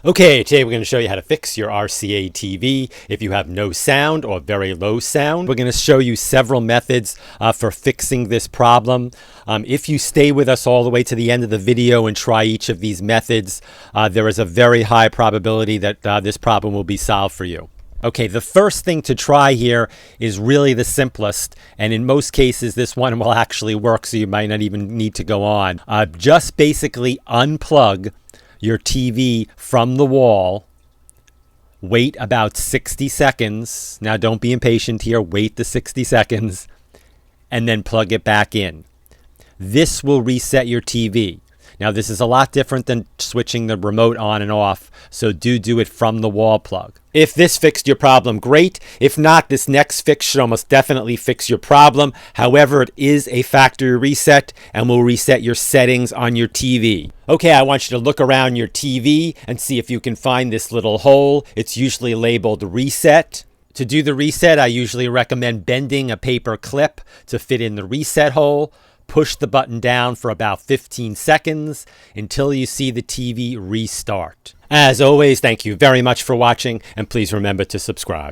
Okay, today we're going to show you how to fix your RCA TV if you have no sound or very low sound. We're going to show you several methods for fixing this problem. If you stay with us all the way to the end of the video and try each of these methods, there is a very high probability that this problem will be solved for you. Okay, the first thing to try here is really the simplest, and in most cases this one will actually work, so you might not even need to go on. Just basically unplug your TV from the wall, wait about 60 seconds. Now don't be impatient here, wait the 60 seconds, and then plug it back in. This will reset your TV. Now this is a lot different than switching the remote on and off, so do it from the wall plug. If this fixed your problem, great. If not, this next fix should almost definitely fix your problem. However, it is a factory reset and will reset your settings on your TV. Okay, I want you to look around your TV and see if you can find this little hole. It's usually labeled reset. To do the reset, I usually recommend bending a paper clip to fit in the reset hole. Push the button down for about 15 seconds until you see the TV restart. As always, thank you very much for watching, and please remember to subscribe.